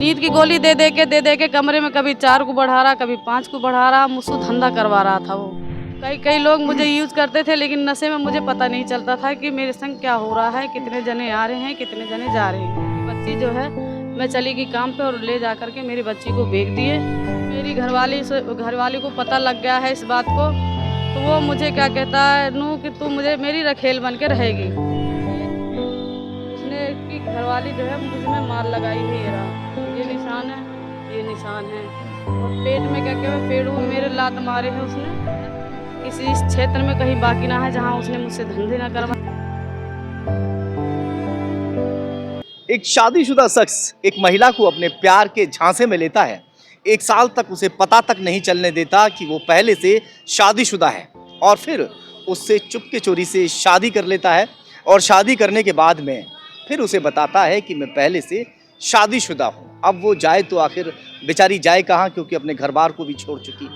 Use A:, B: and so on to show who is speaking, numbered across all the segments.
A: नींद की गोली दे दे के कमरे में कभी 4 को बढ़ा रहा, कभी 5 को बढ़ा रहा, मुझसे धंधा करवा रहा था वो। कई लोग मुझे यूज़ करते थे, लेकिन नशे में मुझे पता नहीं चलता था कि मेरे संग क्या हो रहा है, कितने जने आ रहे हैं, कितने जने जा रहे हैं। बच्ची जो है, मैं चली गई काम पे और ले जा कर के मेरी बच्ची को बेच दिए। मेरी घरवाली को पता लग गया है इस बात को, तो वो मुझे क्या कहता है, नू कि तू मुझे मेरी रखेल बन के रहेगी। उसने की घरवाली जो है मुझ में मार लगाई है, ये निशान है, ये निशान है। और पेट में क्या कहते हैं, पेड़ों में मेरे लात मारे हैं उसने। किसी इस क्षेत्र में कहीं बाकी ना है जहां उसने मुझसे धंधे ना करवा।
B: एक शादीशुदा शख्स एक महिला को अपने प्यार के झांसे में लेता है। 1 साल तक उसे पता तक नहीं चलने देता कि वो पहले से शादीशुदा है, और फिर उससे चुपके चोरी से शादी कर लेता है। और शादी करने के बाद में फिर उसे बताता है कि मैं पहले से शादीशुदा हूँ। अब वो जाए तो आखिर बेचारी जाए कहाँ, क्योंकि अपने घर बार को भी छोड़ चुकी।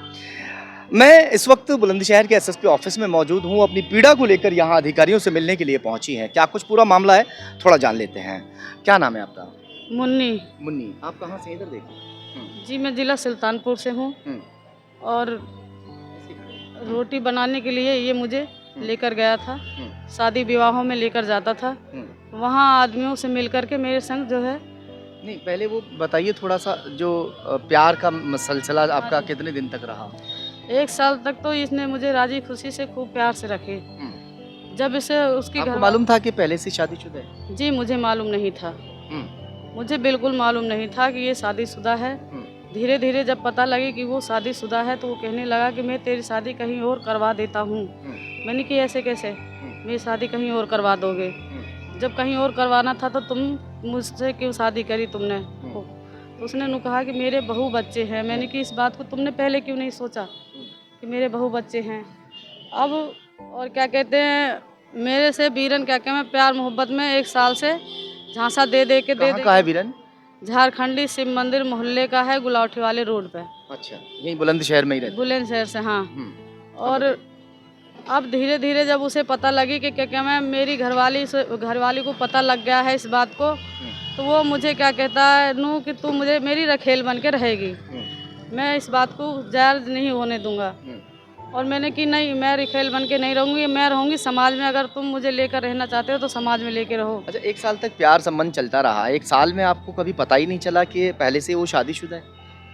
B: मैं इस वक्त बुलंदशहर के एसएसपी ऑफिस में मौजूद हूँ। अपनी पीड़ा को लेकर यहाँ अधिकारियों से मिलने के लिए पहुंची हैं। क्या कुछ पूरा मामला है, थोड़ा जान लेते हैं। क्या नाम है आपका?
A: मुन्नी।
B: मुन्नी, आप कहाँ से? इधर देखो
A: जी, मैं जिला सुल्तानपुर से हूँ। और रोटी बनाने के लिए ये मुझे लेकर गया था, शादी विवाहों में लेकर जाता था। वहाँ आदमियों से मिलकर के मेरे संग जो है।
B: नहीं, पहले वो बताइए थोड़ा सा, जो प्यार का सिलसिला आपका कितने दिन तक रहा?
A: 1 साल तक तो इसने मुझे राजी खुशी से खूब प्यार से रखे। जब इसे उसकी
B: आपको
A: घर
B: मालूम था कि पहले से शादीशुदा है?
A: जी, मुझे मालूम नहीं था। मुझे बिल्कुल मालूम नहीं था कि ये शादीशुदा है। धीरे धीरे जब पता लगी कि वो शादीशुदा है, तो वो कहने लगा कि मैं तेरी शादी कहीं और करवा देता हूँ। मैंने कि ऐसे कैसे मेरी शादी कहीं और करवा दोगे? जब कहीं और करवाना था तो तुम मुझसे क्यों शादी करी तुमने? तो उसने नु कहा कि मेरे बहू बच्चे हैं। मैंने कि इस बात को तुमने पहले क्यों नहीं सोचा कि मेरे बहू बच्चे हैं? अब और क्या कहते हैं, मेरे से बीरन क्या कहते हैं, प्यार मोहब्बत में 1 साल से झांसा दे के
B: कहाँ है बीरन?
A: झारखंडी शिव मंदिर मोहल्ले का है, गुलावटी वाले रोड पे।
B: अच्छा, यही बुलंदशहर में ही रहता?
A: बुलंदशहर से, हाँ। और अब धीरे धीरे जब उसे पता लगी कि क्या मैं मेरी घरवाली को पता लग गया है इस बात को, तो वो मुझे क्या कहता है, नू कि तू मुझे मेरी रखेल बन के रहेगी। मैं इस बात को जायज़ नहीं होने दूंगा। और मैंने कि नहीं, मैं रखेल बन के नहीं रहूँगी, मैं रहूँगी समाज में। अगर तुम मुझे लेकर रहना चाहते हो तो समाज में लेके रहो।
B: अच्छा, 1 साल तक प्यार संबंध चलता रहा। 1 साल में आपको कभी पता ही नहीं चला कि पहले से वो शादीशुदा है?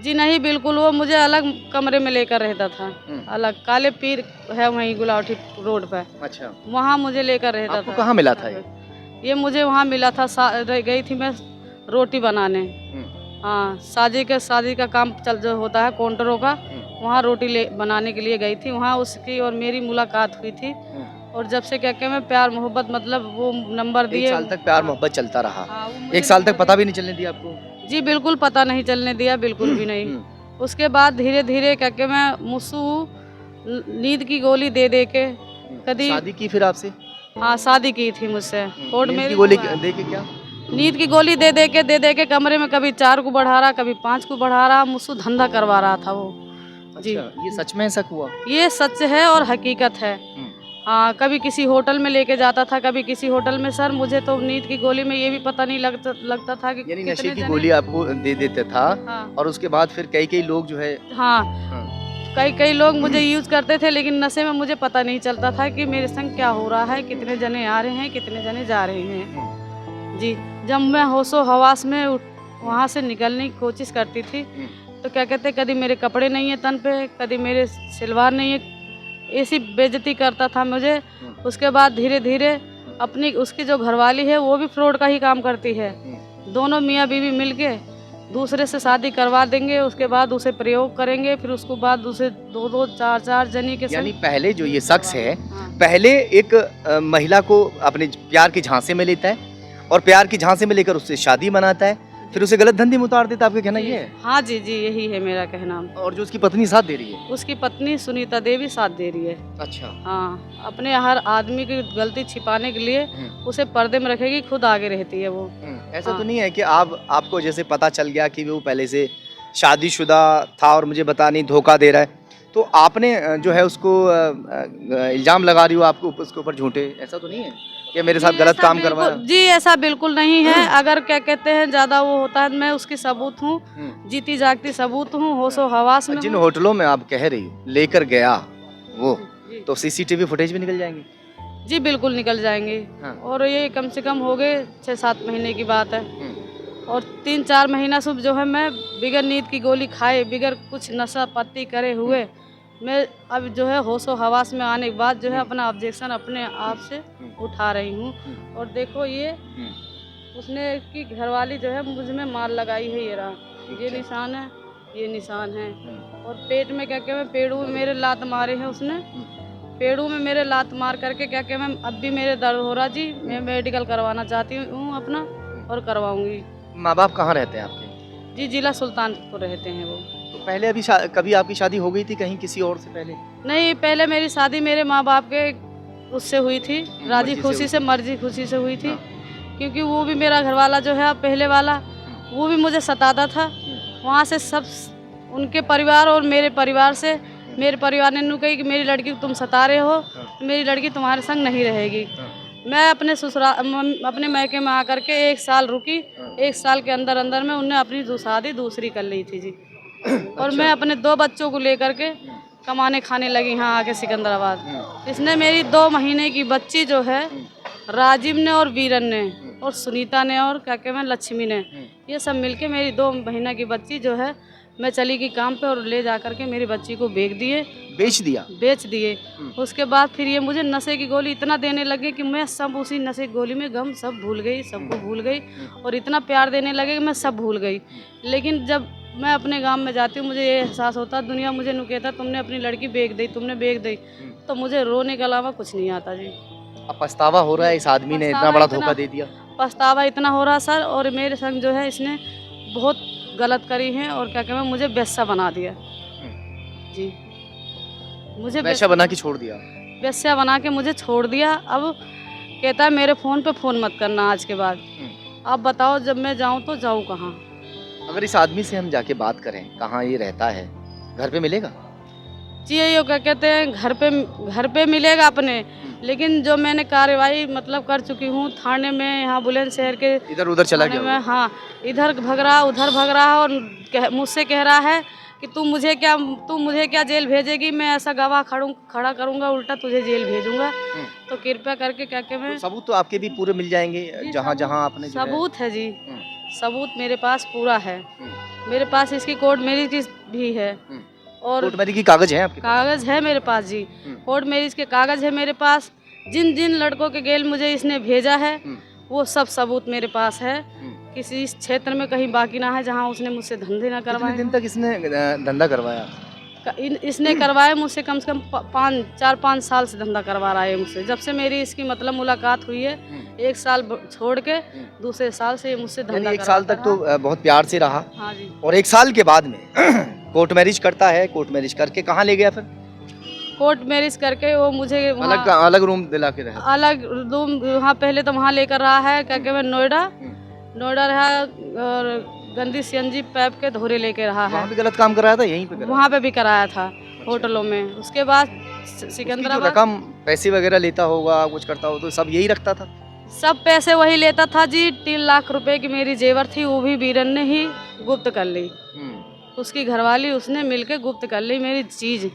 A: जी नहीं, बिल्कुल। वो मुझे अलग कमरे में लेकर रहता था, अलग। काले पीर है वहीं गुलावटी रोड पे। अच्छा, वहाँ मुझे लेकर रहता था।
B: आपको कहाँ मिला था
A: ये मुझे वहाँ मिला था। गई थी मैं रोटी बनाने। हाँ, शादी का काम जो होता है काउंटरों का, वहाँ रोटी बनाने के लिए गई थी। वहाँ उसकी और मेरी मुलाकात हुई थी। और जब से क्या मैं प्यार मोहब्बत, मतलब वो नंबर दिए।
B: 1 साल तक प्यार मोहब्बत चलता रहा। 1 साल तक पता भी नहीं चलने दिया आपको?
A: जी, बिल्कुल पता नहीं चलने दिया, बिल्कुल भी नहीं। उसके बाद धीरे धीरे क्या कि मैं मुझसे नींद की गोली दे के कभी
B: शादी की फिर आपसे?
A: हाँ, शादी की थी मुझसे। कोर्ट में
B: गोली दे के क्या?
A: नींद की गोली दे के कमरे में कभी 4 को बढ़ा रहा, कभी 5 को बढ़ा रहा, मुझसे धंधा करवा रहा था वो। जी,
B: अच्छा, ये सच में ऐसा हुआ?
A: ये सच है और हकीकत है। हाँ, कभी किसी होटल में लेके जाता था, कभी किसी होटल में। सर, मुझे तो नींद की गोली में ये भी पता नहीं लगता था कि
B: यानी नशे की गोली आपको दे देता था। हाँ। और उसके बाद फिर कई लोग जो है।
A: हाँ, कई लोग मुझे यूज़ करते थे, लेकिन नशे में मुझे पता नहीं चलता था कि मेरे संग क्या हो रहा है, कितने जने आ रहे हैं, कितने जने जा रहे हैं। जी, जब मैं होशो हवास में वहाँ से निकलने की कोशिश करती थी, तो क्या कहते, कभी मेरे कपड़े नहीं है तन पे, कभी मेरे सलवार नहीं है, ऐसी बेइज्जती करता था मुझे। उसके बाद धीरे धीरे उसकी जो घरवाली है वो भी फ्रॉड का ही काम करती है। दोनों मियाँ बीवी मिलके दूसरे से शादी करवा देंगे, उसके बाद उसे प्रयोग करेंगे, फिर उसके बाद उसे 2-2, 4-4 जनी के।
B: यानी पहले जो ये शख्स है, पहले एक महिला को अपने प्यार के झांसे में लेता है, और प्यार के झांसे में लेकर उससे शादी बनाता है, फिर उसे गलत धंधे में उतार देता। आपका कहना ये है?
A: हाँ जी, यही है मेरा कहना।
B: और जो उसकी पत्नी साथ दे रही है? उसकी
A: पत्नी सुनीता देवी साथ दे रही है।
B: अच्छा।
A: हाँ, अपने हर आदमी की गलती छिपाने के लिए उसे पर्दे में रखेगी, खुद आगे रहती है वो।
B: ऐसा तो नहीं है कि आपको जैसे पता चल गया कि वो पहले से शादीशुदा था और मुझे बता नहीं, धोखा दे रहा है, तो आपने जो है उसको इल्जाम लगा रही हो आपको उसके ऊपर झूठे, ऐसा तो नहीं है कि मेरे साथ
A: जी,
B: गलत
A: ऐसा
B: काम
A: बिल्कुल-
B: करवाया?
A: जी ऐसा बिल्कुल नहीं है। अगर क्या कहते हैं ज़्यादा वो होता है, मैं उसकी सबूत हूँ, जीती जागती सबूत हूँ, होशो हवास में
B: जिन
A: हूँ।
B: होटलों में आप कह रही हो लेकर गया वो,
A: जी
B: तो सीसीटीवी फुटेज भी निकल जाएंगे?
A: जी बिल्कुल निकल जाएंगे।
B: हाँ।
A: और ये कम से कम हो गए 6-7 महीने की बात है।
B: हम्म,
A: और 3-4 महीना से जो है मैं बिगर नींद की गोली खाए, बिगर कुछ नशा पत्ती करे हुए, मैं अब जो है होशो हवास में आने के बाद जो है अपना ऑब्जेक्शन अपने आप से उठा रही हूँ। और देखो ये उसने की घरवाली जो है मुझ में मार लगाई है, ये रहा, ये
B: अच्छा।
A: निशान है, ये निशान है। और पेट में क्या क्या मैं पेड़ों में मेरे लात मारे हैं उसने, पेड़ों में मेरे लात मार करके क्या क्या मैं अब भी मेरे दर्द हो रहा जी। मैं मेडिकल करवाना चाहती हूँ अपना और करवाऊंगी।
B: माँ बाप कहाँ रहते हैं आपके?
A: जी जिला सुल्तानपुर रहते हैं वो।
B: तो पहले अभी कभी आपकी शादी हो गई थी कहीं किसी और से पहले?
A: नहीं, पहले मेरी शादी मेरे माँ बाप के उससे हुई थी, राजी
B: मर्जी से
A: खुशी
B: हुई
A: से, मर्जी खुशी से हुई थी।
B: हाँ।
A: क्योंकि वो भी मेरा घरवाला जो है पहले वाला, वो भी मुझे सताता था। वहाँ से सब उनके परिवार और मेरे परिवार से, मेरे परिवार ने कही कि मेरी लड़की को तुम सता रहे हो, मेरी लड़की तुम्हारे संग नहीं रहेगी। मैं अपने अपने मैके में आकर के 1 साल रुकी। 1 साल के अंदर अंदर में उनने अपनी शादी दूसरी कर ली थी जी। और मैं अपने 2 बच्चों को लेकर के कमाने खाने लगी यहाँ आके सिकंदराबाद। इसने मेरी 2 महीने की बच्ची जो है, राजीव ने और वीरन ने और सुनीता ने और क्या कहते हैं लक्ष्मी ने, ये सब मिलके मेरी 2 महीना की बच्ची जो है, मैं चली गई काम पे और ले जा करके मेरी बच्ची को
B: बेच दिया?
A: बेच दिए। उसके बाद फिर ये मुझे नशे की गोली इतना देने लगे कि मैं सब उसी नशे की गोली में गम सब भूल गई, सबको भूल गई। और इतना प्यार देने लगे कि मैं सब भूल गई। लेकिन जब मैं अपने गांव में जाती हूँ, मुझे ये एहसास होता, दुनिया मुझे नु कहता तुमने अपनी लड़की बेच दी, तुमने बेच दी, तो मुझे रोने के अलावा कुछ नहीं आता जी।
B: अब पछतावा हो रहा है, इस आदमी ने इतना बड़ा धोखा दे दिया?
A: पछतावा इतना हो रहा सर, और मेरे संग जो है इसने बहुत गलत करी है और क्या कहते हैं मुझे बेस्सा बना दिया जी। मुझे
B: वैसा बना के छोड़ दिया?
A: बेस्या बना के मुझे छोड़ दिया। अब कहता है मेरे फ़ोन पे फ़ोन मत करना आज के बाद। आप बताओ जब मैं जाऊँ तो जाऊँ कहाँ?
B: अगर इस आदमी से हम जाके बात करें, कहाँ ये रहता है, घर पे मिलेगा?
A: जी ये क्या कहते हैं घर पे मिलेगा अपने, लेकिन जो मैंने कार्रवाई मतलब कर चुकी हूँ थाने में, यहाँ बुलंदशहर के
B: इधर उधर चला
A: थाने
B: गया
A: में। हाँ, इधर भग रहा उधर भग रहा और मुझसे कह रहा है कि तू मुझे क्या जेल भेजेगी, मैं ऐसा गवाह खड़ा करूँगा, उल्टा तुझे जेल भेजूंगा। तो कृपया करके क्या क्या मैं
B: तो सबूत तो आपके भी पूरे मिल जाएंगे जहाँ जहाँ आपने जो है-
A: सबूत है जी, सबूत मेरे पास पूरा है। मेरे पास इसकी कोर्ट मैरिज भी है और
B: कोर्ट मैरिज की कागज है आपके पास?
A: कागज है मेरे पास जी। कोर्ट मैरिज के कागज है मेरे पास। जिन जिन लड़कों के गेल मुझे इसने भेजा है वो सब सबूत मेरे पास है। किसी इस क्षेत्र में कहीं बाकी ना है जहाँ उसने मुझसे धंधे ना
B: कितने
A: करवाए।
B: दिन तक इसने धंधा करवाया?
A: इसने करवाए मुझसे कम से कम 4-5 साल से धंधा करवा रहा है मुझसे। जब से मेरी इसकी मतलब मुलाकात हुई है, 1 साल छोड़ के दूसरे साल से ये मुझसे
B: यानी
A: धंधा
B: 1 साल तक तो बहुत प्यार से रहा,
A: हाँ जी।
B: और 1 साल के बाद में कोर्ट मैरिज करता है। कोर्ट मैरिज करके कहाँ ले गया फिर?
A: कोर्ट मैरिज करके वो मुझे
B: अलग रूम दिला के रहा?
A: अलग रूम, वहाँ पहले तो वहाँ लेकर रहा है क्या कहते हैं नोएडा रहा, और गंदी सीएनजी पैप के धोरे लेके रहा है।
B: वहाँ भी गलत काम कराया था? यहीं पे कराया?
A: वहाँ पे भी कराया था होटलों में। उसके बाद
B: उसकी जो
A: सिकंदराबाद
B: रकम पैसे वगैरह लेता होगा, कुछ करता हो, तो सब यही रखता था?
A: सब पैसे वही लेता था जी। 3 लाख रुपए की मेरी जेवर थी, वो भी वीरन ने ही गुप्त कर ली। उसकी घरवाली उसने मिलके गुप्त कर ली मेरी चीज़।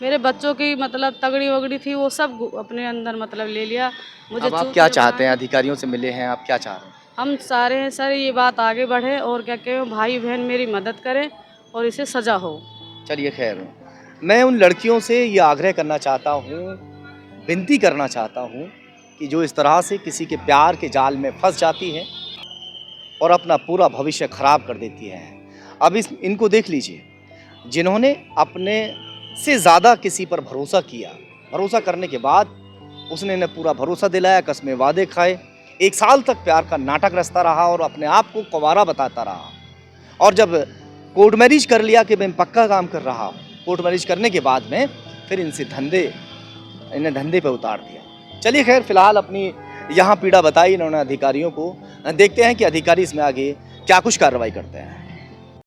A: मेरे बच्चों की मतलब तगड़ी वगड़ी थी वो सब अपने अंदर मतलब ले लिया। मुझे
B: अब आप क्या चाहते हैं? अधिकारियों से मिले हैं, आप क्या चाह रहे हैं?
A: हम सारे हैं सर ये बात आगे बढ़े और क्या कहें भाई बहन मेरी मदद करें और इसे सजा हो।
B: चलिए खैर, मैं उन लड़कियों से ये आग्रह करना चाहता हूँ, विनती करना चाहता हूँ कि जो इस तरह से किसी के प्यार के जाल में फंस जाती है और अपना पूरा भविष्य खराब कर देती है। अब इनको देख लीजिए, जिन्होंने अपने से ज़्यादा किसी पर भरोसा किया, भरोसा करने के बाद उसने न पूरा भरोसा दिलाया, कस्में वादे खाए, 1 साल तक प्यार का नाटक रचता रहा और अपने आप को कुंवारा बताता रहा। और जब कोर्ट मैरिज कर लिया कि मैं पक्का काम कर रहा हूँ, कोर्ट मैरिज करने के बाद में फिर इन्हें धंधे पे उतार दिया। चलिए खैर, फिलहाल अपनी यहाँ पीड़ा बताई इन्होंने अधिकारियों को। देखते हैं कि अधिकारी इसमें आगे क्या कुछ कार्रवाई करते हैं।